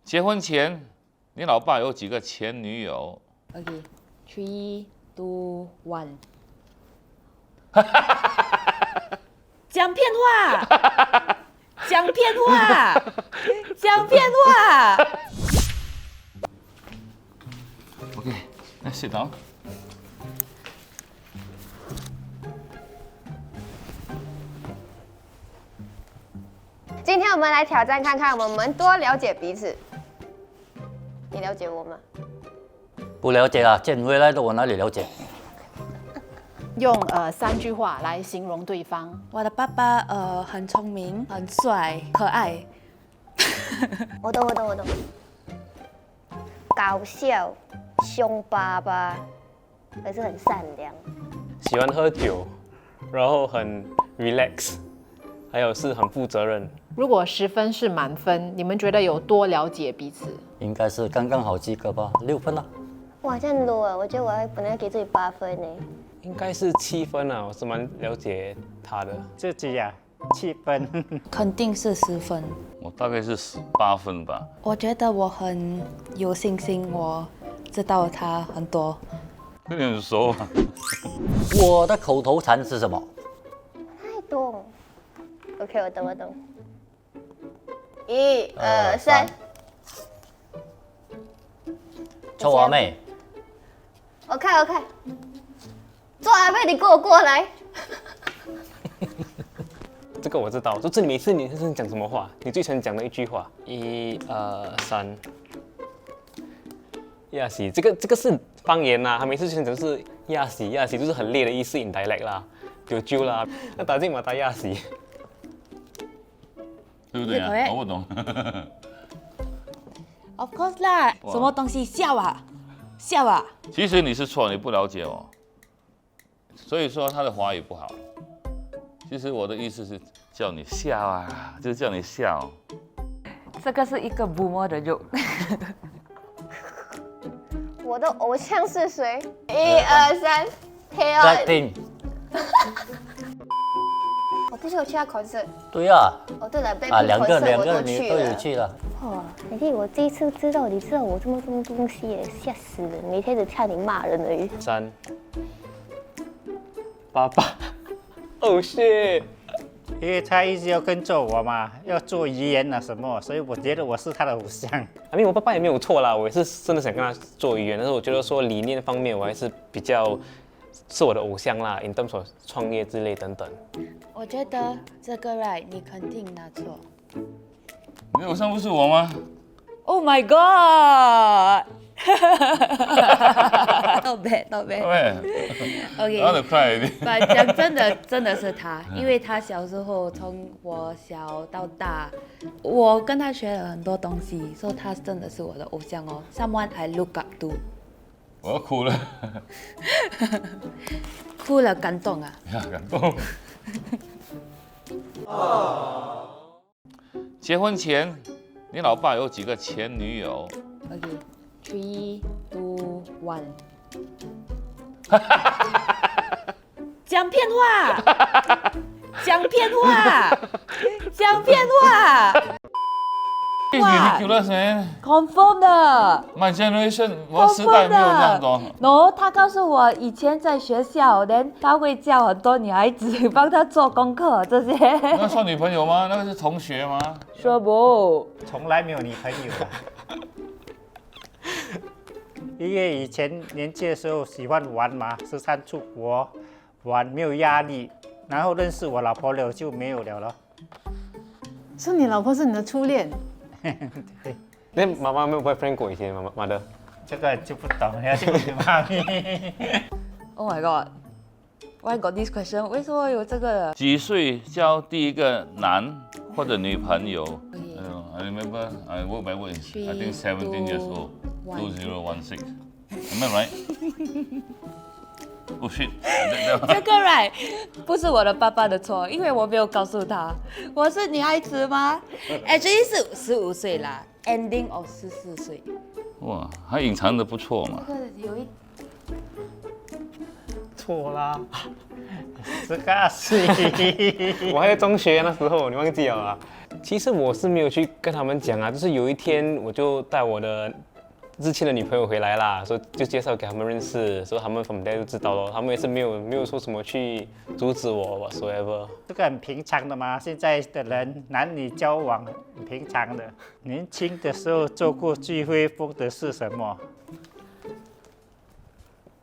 结婚前，你老爸有几个前女友？ OK, 3, 2, 1。讲骗话，讲骗话，讲骗话。OK, let's sit down. 今天我们来挑战看看，我们多了解彼此。你了解我吗？不了解啊，见回来的我哪里了解？用3句话来形容对方。我的爸爸很聪明，很帅，可爱。我懂。搞笑，凶巴巴，可是很善良。喜欢喝酒，然后很 relax， 还有是很负责任。如果10分是满分，你们觉得有多了解彼此？应该是刚刚好及格吧，6分啊。哇，这样 low 啊！我觉得我本来给自己8分呢。应该是7分啊，我是蛮了解他的。自己呀、7分。肯定是10分。我大概是18分吧。我觉得我很有信心，我知道他很多。跟你很熟啊。我的口头禅是什么？太多。OK， 我懂。1、2、3。臭阿妹，我看。做阿妹，你跟我过来。这个我知道，就是你每次你是讲什么话，你最常讲的一句话。1、2、3。亚西，这个是方言啦，他每次讲的是亚西，就是很烈的意思 ，in dialect 啦，有揪啦，那打进马达亚西。对不对啊？我不懂。 Of course 啦，什么东西笑啊？其实你是错，你不了解我，所以说他的华语不好。其实我的意思是叫你笑啊，就是叫你笑。这个是一个 boomer 的肉。我的偶像是谁？1、2、3 ，Taeyeon。我不是有去他 concert。对啊，哦，对了两个 ，Blackpink concert 我人你都有都去了。去了。哇，海蒂，我这一次知道你知道我这么多东西耶，吓死人！每天只看你骂人而已。3、8。Oh shit！ 因为他一直要跟着我嘛，要做遗言啊什么，所以我觉得我是他的偶像。我爸爸也没有错啦，我也是真的想跟他做语言，但是我觉得说理念方面，我还是比较是我的偶像啦，in terms of 创业之类等等。我觉得这个 right 你肯定拿错。你偶像不是我吗？ Oh my god! Not bad. 对。 OK. 他的快一点。讲真的是他，因为他小时候从我小到大，我跟他学了很多东西，所以他真的是我的偶像哦。Someone I look up to。我要哭了。哭了，感动啊！感动。结婚前，你老爸有几个前女友？ OK, 3, 2, 1。讲骗话，讲骗话。It's ridiculous, man. Confirm 的。 My generation， 我时代没有这样多。No， 他告诉我以前在学校，他会叫很多女孩子帮他做功课这些。那算女朋友吗？那个是同学吗？说不。从来没有女朋友的。因为以前年轻的时候喜欢玩嘛，13出国玩没有压力，然后认识我老婆了就没有了咯。是你老婆是你的初恋？对，那妈妈没有 boyfriend 过以前，妈的。这个就不懂了，要去问妈咪。Oh my god! Why got this question？ 为什么有这个？几岁交第一个男或者女朋友 Okay. I remember I work by work. I think 17 years old. 2016. Am I right? Oh shit! 这个 right 不是我的爸爸的错，因为我没有告诉他我是女孩子吗 ？Actually 是15岁啦 ，ending of 14岁。哇，还隐藏的不错嘛。这个有一错啦，18岁。我还在中学那时候，你忘记了啊？其实我是没有去跟他们讲啊，就是有一天我就带我的之前的女朋友回来啦，所以就介绍给他们认识，所以他们 from there 就知道了，他们也是没有说什么去阻止我 whatsoever。这个很平常的嘛，现在的人男女交往很平常的。年轻的时候做过最威风的是什么？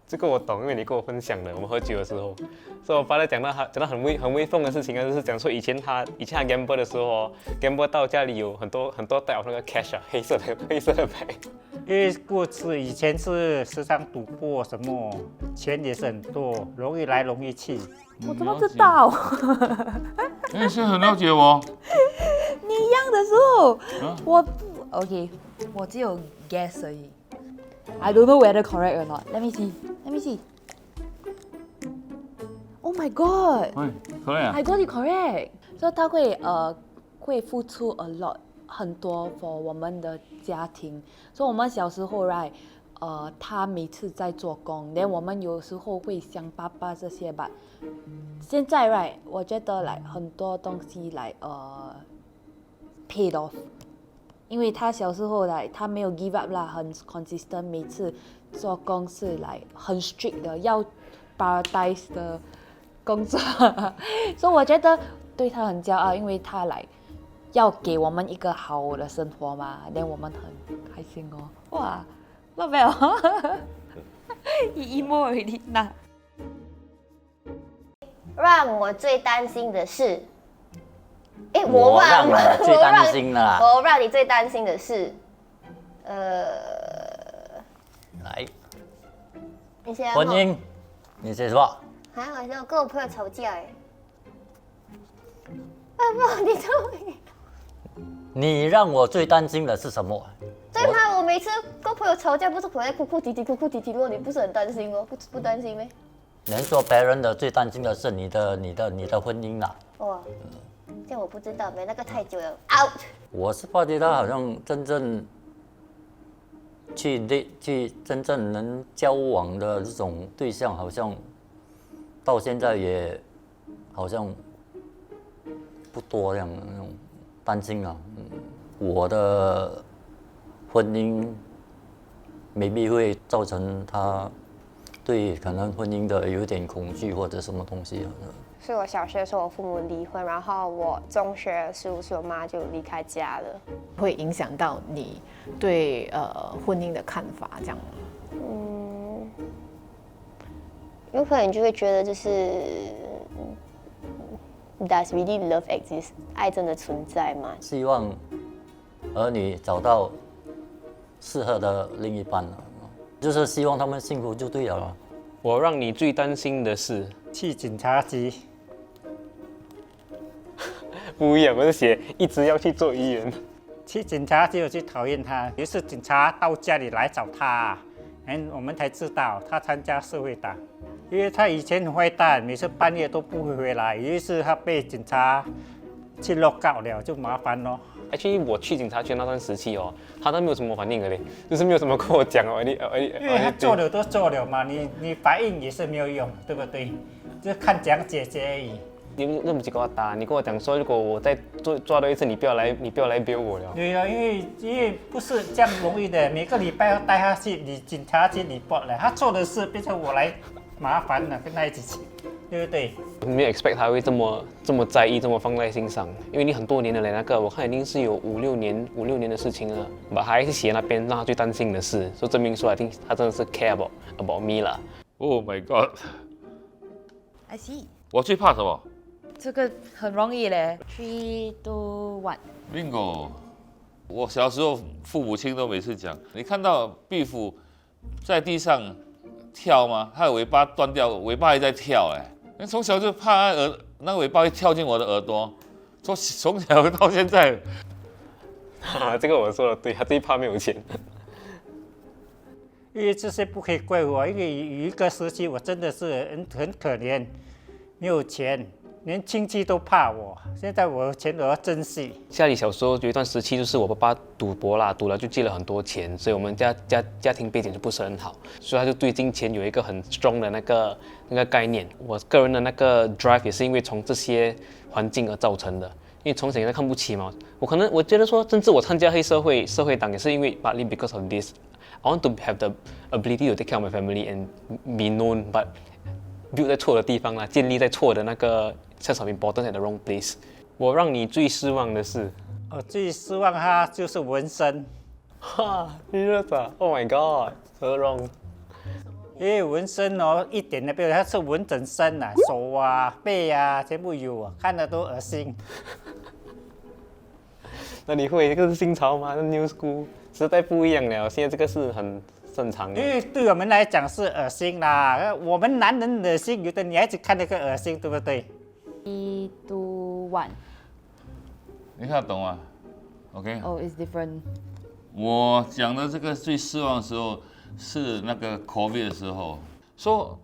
这个我懂，因为你跟我分享的，我们喝酒的时候，所以我爸在讲到很威风的事情啊，就是讲说以前他 gamble 的时候 gamble 到家里有很多袋那个 cash 啊，黑色的牌。因为过去以前是时常赌博什么，钱也是很多，容易来容易去。我怎么知道？你是很了解我。你一样的时候，我不 OK， 我只有 guess 而已。I don't know whether correct or not. Let me see. Let me see. Oh my god! 喂，可以啊 I。got it correct. 所以他会付出 a lot 很多 for 我们的家庭。所以我们小时候 right， 他每次在做工，连我们有时候会想爸爸这些吧。现在 right， 我觉得来很多东西来paid off。因为他小时候来，他没有 give up 啦，很 consistent， 每次做工是来很 strict 的，要 prioritize 的工作，所以我觉得对他很骄傲，因为他来要给我们一个好的生活嘛，连我们很开心哦，哇 ，not bad 哦，emo already 那。让我最担心的是。我让你最担心的啦。我让你最担心的是，来，你先。婚姻，你先说。啊，我跟我朋友吵架哎。不，你终于。你让我最担心的是什么？对吗？我每次跟朋友吵架，不是回来哭哭啼啼哦，你不是很担心哦？不担心咩？人说别人的最担心的是你的婚姻啦。哇。这样我不知道，没那个太久了 ，out。我是发觉他好像真正去真正能交往的这种对象，好像到现在也好像不多这样那种担心啊。我的婚姻未必会造成他对可能婚姻的有点恐惧或者什么东西啊。所以我小学的时候，我父母离婚，然后我中学15岁，我妈就离开家了。会影响到你对婚姻的看法，这样吗？有可能就会觉得就是，Does really love exist？ 爱真的存在吗？希望儿女找到适合的另一半了，就是希望他们幸福就对了。我让你最担心的是去警察局。不一样，我是写一直要去做议员。去警察局我去讨厌他，于是警察到家里来找他，我们才知道他参加社会党，因为他以前很坏蛋，每次半夜都不会回来，于是他被警察去 lock out 了，就麻烦咯。Actually， 我去警察局那段时期哦，他都没有什么反应的嘞，就是没有什么跟我讲哦，因为他做了都做了嘛，你反应也是没有用，对不对？就看怎样解决而已。你那么几个打，你跟我讲说，如果我再抓到一次，你不要来bill我了。对啊，因为不是这样容易的，每个礼拜要带他去警察局report了，他做的事变成我来麻烦了，跟他一起去，对不对？没有 expect 他会这么在意，这么放在心上，因为你很多年的嘞，那个我看已经是有五六年的事情了，把他还是写那边让他最担心的事，所以证明说I think他真的是 care about me 啦。Oh my god！ I see。我最怕什么这个很容易嘞。3、2、1。？Bingo！我小时候父母亲都每次讲，你看到壁虎在地上跳吗？它的尾巴断掉，尾巴还在跳哎。从小就怕那个尾巴会跳进我的耳朵，从小到现在。这个我说的对，他最怕没有钱。因为这些不可以怪我，因为有一个时期我真的是很可怜，没有钱，连亲戚都怕我。现在我有钱我要珍惜。家里小时候有一段时期，就是我爸爸赌博啦，赌了就借了很多钱，所以我们家庭背景就不是很好，所以他就对金钱有一个很 strong 的那个概念。我个人的那个 drive 也是因为从这些环境而造成的。因为从小也在看不起嘛。我觉得说，甚至我参加黑社会党也是因为 partly because of this. I want to have the ability to take care of my family and be known, but build 在错的地方啦，建立在错的那个 sense of importance at the wrong place. 我让你最失望的是，我最失望他就是纹身，哈，你认识啊 ？Oh my god, so wrong. 因为纹身哦一点都没有，他是纹整身啊，手啊、背啊全部有啊，看了都恶心。那你会这个是新潮吗？那 New School 时代不一样了，现在这个是很正常的。因为对我们来讲是恶心啦，我们男人恶心，有的女孩子看那个恶心，对不对？ 3, 2, 1. 你看得懂吗？OK， Oh, it's different. 我讲的这个最失望的时候是那个 COVID 的时候，说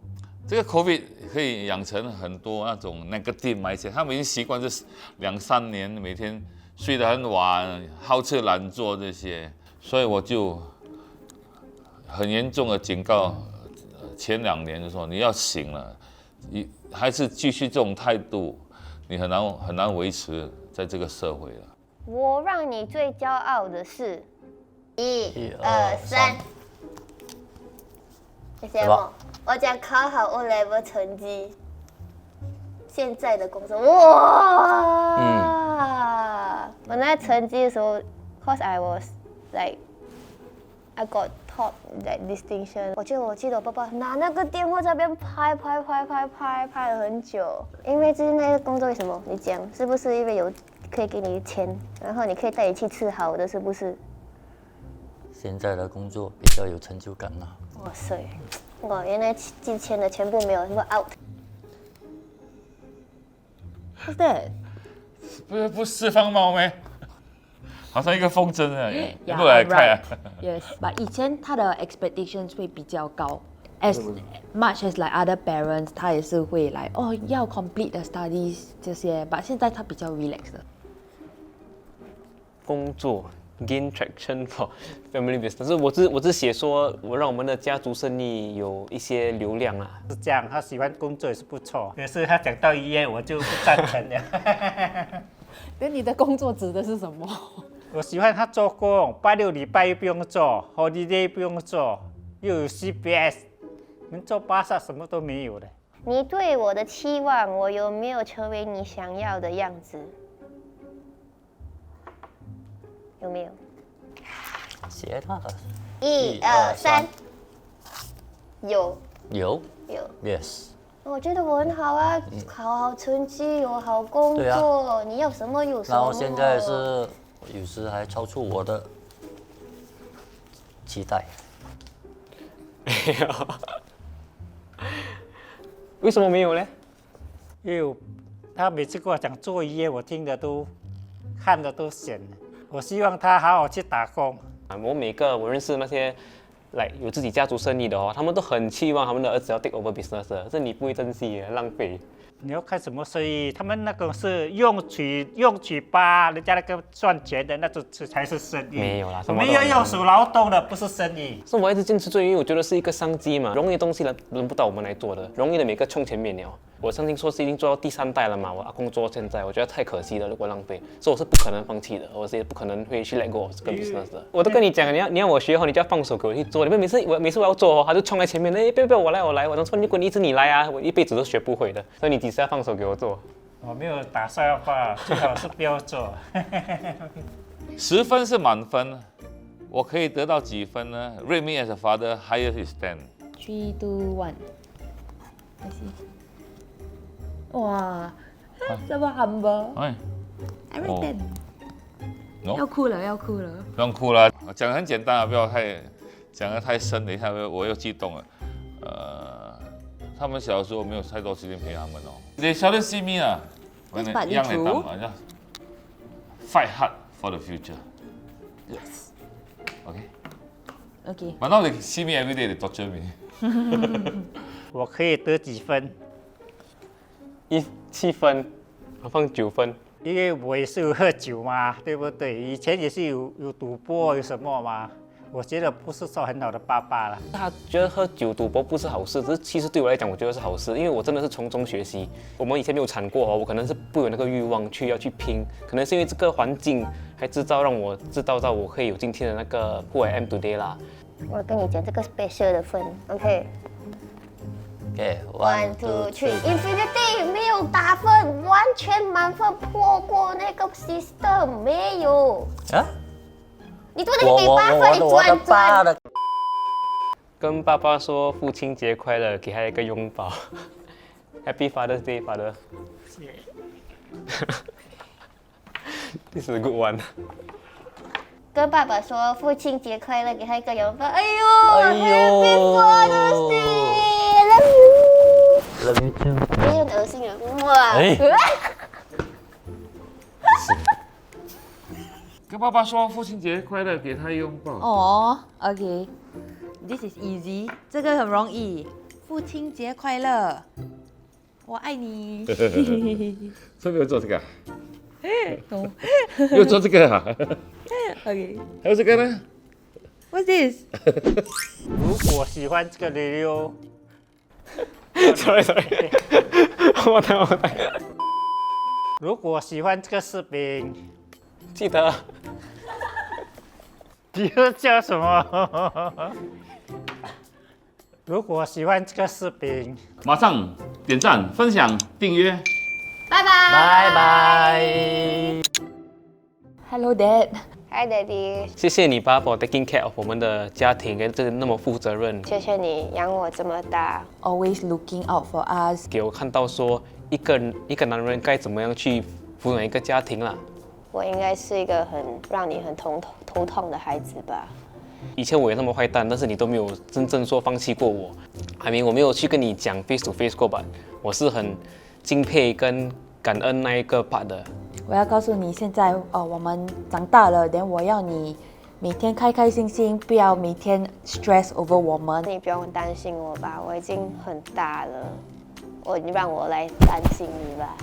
这个 COVID 可以养成很多那种 negative mindset，他们已经习惯这2、3年每天睡得很晚，好吃懒做这些，所以我就很严重的警告前2年就说你要醒了，你还是继续这种态度，你很难维持在这个社会了。我让你最骄傲的是，1、2、3。谢谢我。我讲考好 O level 成绩，现在的工作，哇！我那成绩的时候 ，cause I was like I got top like distinction。我记得我爸爸拿那个电话在那边拍了很久，因为就是那个工作为什么？你讲是不是因为有可以给你钱，然后你可以带你去吃好的，是不是？现在的工作比较有成就感啦。哇塞！哇，原来之前的全部没有什么 out。 What's that? 不释放猫咩？好像一个风筝啊， Yeah, 过来看啊 right.。Yes, but 以前他的 expectations 会比较高，as much as like other parents， 他也是会来哦要 complete the studies 这些，but 现在他比较 relax 的。工作 gain traction for family business。我只写说，我让我们的家族生意有一些流量啊。是这样，他喜欢工作也是不错，可是他讲到医院我就不赞成了。那你的工作指的是什么？我喜欢他做工，拜6礼拜又不用做 ，holiday 不用做，又有 CPS， 能做巴萨什么都没有的。你对我的期望，我有没有成为你想要的样子？有没有写他？1、2、3，有。有有。 ，yes。我觉得我很好啊，考好成绩，有好工对作，你要什么有什么。然后现在是有时还超出我的期待。为什么没有呢？因为他每次跟我讲做医院，我听的都看的都闲了。我希望他好好去打工。我认识那些有自己家族生意的哦，他们都很期望他们的儿子要 take over business 的，这你不会珍惜，浪费。你要看什么生意？他们那个是用嘴巴，人家那个赚钱的那种才是生意。没有啦，我们要用手劳动的，不是生意。所以我一直坚持做，因为我觉得是一个商机嘛，容易的东西轮不到我们来做的，容易的每个冲前面了。我相信说是已经做到第3代了嘛，我阿公做现在，我觉得太可惜了，如果浪费，所以我是不可能放弃的，我是也不可能会去 let go 这个 business 的。我都跟你讲，你要我学好，你就要放手给我去做。你们每次我要做哦，他就冲在前面，不要我来，我能说如果你一直你来啊，我一辈子都学不会的，所以你几时要放手给我做？我没有打算要放，最好是不要做。10分是满分，我可以得到几分呢 ？Rate me as a father, higher is 10。3, 2, 1. Let's see. 哇，这么 humble。哎， I rate 10。 no 要哭了。不用哭了，讲得很简单啊，不要讲得太深，等一下我又激动了。他们小时候没有太多时间陪他们哦。They seldom see me 啊，when That's partly young at true. time 啊，fight hard for the future. Yes. Okay. Okay. But now they see me every day, they torture me. 我可以得几分？ 7分，我放9分。因为我也是有喝酒嘛，对不对？以前也是有赌博有什么嘛，我觉得不是说很好的爸爸了。他觉得喝酒赌博不是好事，只是其实对我来讲，我觉得是好事，因为我真的是从中学习。我们以前没有惨过哦，我可能是不有那个欲望要去拼，可能是因为这个环境还让我知道到我可以有今天的那个 who I am today 啦。我跟你讲这个 special 的分 ，OK。 OK， 1 2 3 ，Infinity 没有打分，完全满分破过那个 system 没有。啊？你都能给8分，你我的爸转。的。跟爸爸说父亲节快乐，给他一个拥抱。Happy Father's Day, Father. This is a good one. 跟爸爸说父亲节快乐，给他一个拥抱。哎呦哎呦 ，Happy Father's Day，love you。 Love you too。有点恶心啊！哇。哎跟爸爸说父亲节快乐，给他拥抱。哦，OK，This is easy， 这个很容易。父亲节快乐，我爱你。这没有做这个、啊，没有做这个啊。OK，What's 还有这个呢？ this？如果喜欢这个溜溜， Sorry， 我等。如果喜欢这个视频，记得。你又叫什么？如果喜欢这个视频，马上点赞、分享、订阅。拜拜。拜拜。 Hello Dad， Hi Daddy，谢谢你爸for taking care of 我们的家庭，跟这那么负责任，谢谢你养我这么大。 always looking out for us。给我看到说一个男人该怎么样去抚养一个家庭啦。我应该是一个让你很头痛的孩子吧？以前我也那么坏蛋，但是你都没有真正说放弃过我。我没有去跟你讲 face to face 过吧？我是很敬佩跟感恩那一个 part 的。我要告诉你，现在我们长大了，我要你每天开开心心，不要每天 stress over 我们。你不用担心我吧，我已经很大了，你让我来担心你吧。